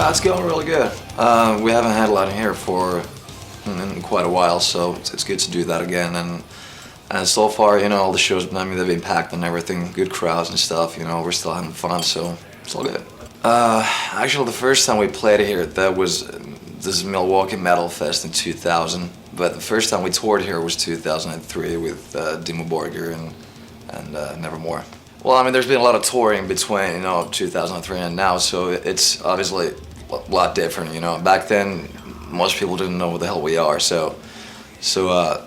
It's going really good. We haven't had a lot in here for in quite a while, so it's good to do that again. And so far, all the shows, I mean, they've been packed and everything, good crowds and stuff. We're still having fun, so it's all good. Actually, the first time we played here, that was this Milwaukee Metal Fest in 2000. But the first time we toured here was 2003 with Dimmu Borgir and Nevermore. Well, I mean, there's been a lot of touring between 2003 and now, so it's obviously a lot different. Back then, most people didn't know who the hell we are, so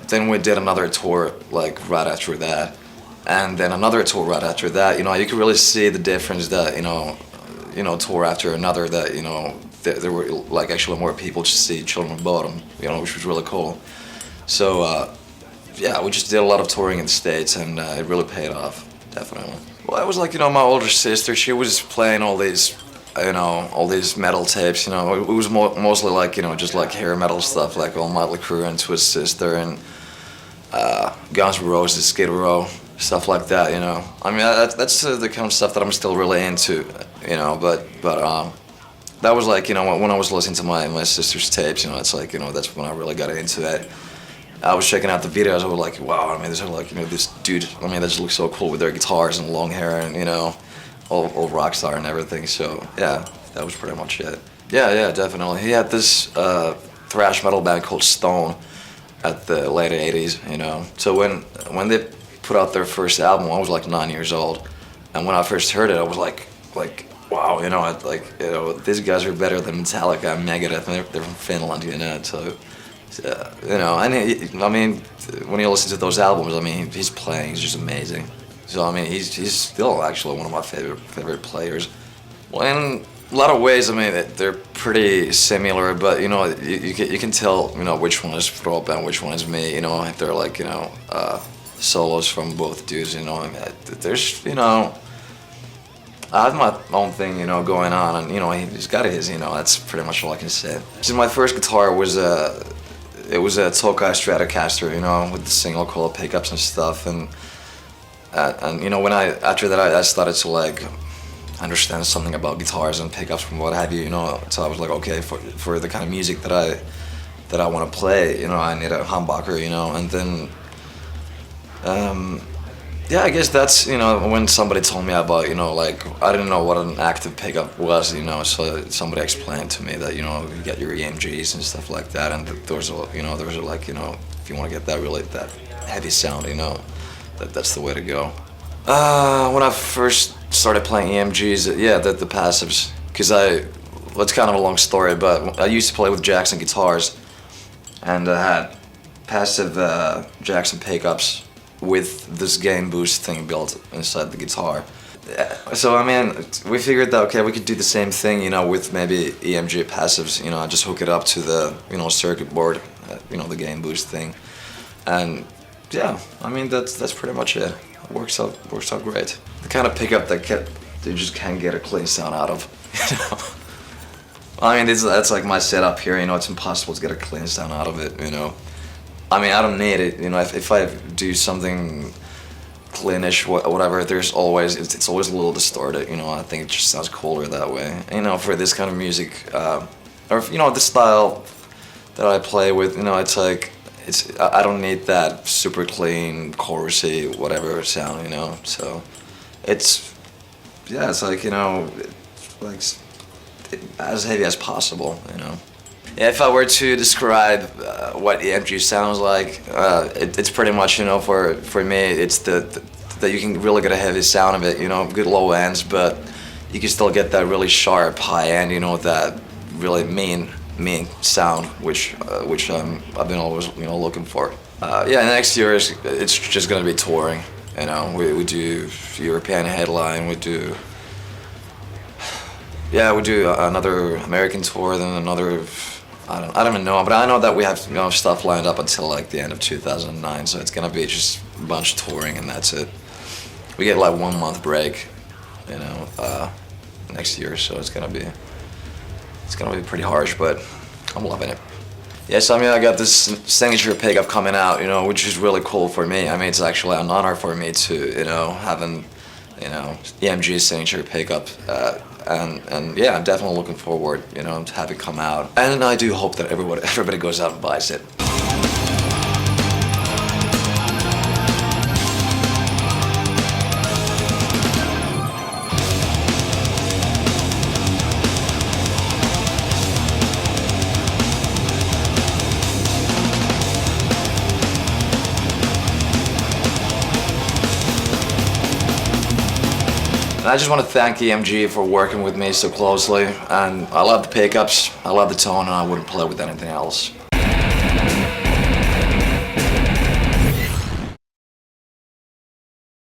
then we did another tour like right after that, and then another tour right after that. You could really see the difference that tour after another, that there were like actually more people to see Children of Bodom, which was really cool. So yeah, we just did a lot of touring in the States, and it really paid off, definitely. Well, it was like my older sister. She was playing all these metal tapes. It was mostly like just like hair metal stuff, like all Motley Crue and Twisted Sister and Guns N' Roses, Skid Row, stuff like that. I mean, that's the kind of stuff that I'm still really into. But that was like when I was listening to my sister's tapes. It's like that's when I really got into it. I was checking out the videos. I was like, wow. I mean, there's like this dude. I mean, that just looks so cool with their guitars and long hair and all rock star and everything. So yeah, that was pretty much it. Yeah, definitely. He had this thrash metal band called Stone at the late '80s. So when they put out their first album, I was like 9 years old, and when I first heard it, I was like wow, these guys are better than Metallica and Megadeth, and they're from Finland, So and I mean, when you listen to those albums, I mean, his playing is just amazing. So I mean, he's still actually one of my favorite players. Well, in a lot of ways, I mean, they're pretty similar, but you can tell which one is Rob and which one is me. If they're like solos from both dudes. I mean, there's I have my own thing going on, and he's got his. That's pretty much all I can say. So my first guitar was it was a Tokai Stratocaster, with the single coil pickups and stuff, and when after that I started to like understand something about guitars and pickups and what have you, so I was like, okay, for the kind of music that I want to play, I need a humbucker, and then yeah, I guess that's when somebody told me about like I didn't know what an active pickup was, so somebody explained to me that you get your EMGs and stuff like that, and those are like if you want to get that heavy sound, that's the way to go. When I first started playing EMGs, yeah, the passives, because it's kind of a long story, but I used to play with Jackson guitars, and I had passive Jackson pickups with this gain boost thing built inside the guitar. So I mean, we figured that okay, we could do the same thing, with maybe EMG passives. I just hook it up to the circuit board, the gain boost thing, and yeah, I mean that's pretty much it. It works out great. The kind of pickup that you just can't get a clean sound out of. I mean, that's like my setup here. It's impossible to get a clean sound out of it. I mean, I don't need it. If I do something cleanish, whatever, it's always a little distorted. I think it just sounds cooler that way. For this kind of music, or the style that I play with, it's like I don't need that super clean, chorusy, whatever sound. So it's like like as heavy as possible. Yeah, if I were to describe what EMG sounds like, it's pretty much, for me, it's that you can really get a heavy sound of it, good low ends, but you can still get that really sharp high end, that really mean sound, which I've been always, looking for. Yeah, next year it's just gonna be touring, we do European headline, we do another American tour, then another. I don't even know, but I know that we have stuff lined up until like the end of 2009, so it's gonna be just a bunch of touring and that's it. We get like 1 month break, next year, so it's gonna be pretty harsh, but I'm loving it. Yes, I mean, I got this signature pickup coming out, which is really cool for me. I mean, it's actually an honor for me to, having, EMG's signature pickup. And yeah, I'm definitely looking forward, to have it come out. And I do hope that everybody goes out and buys it. And I just want to thank EMG for working with me so closely, and I love the pickups, I love the tone, and I wouldn't play with anything else.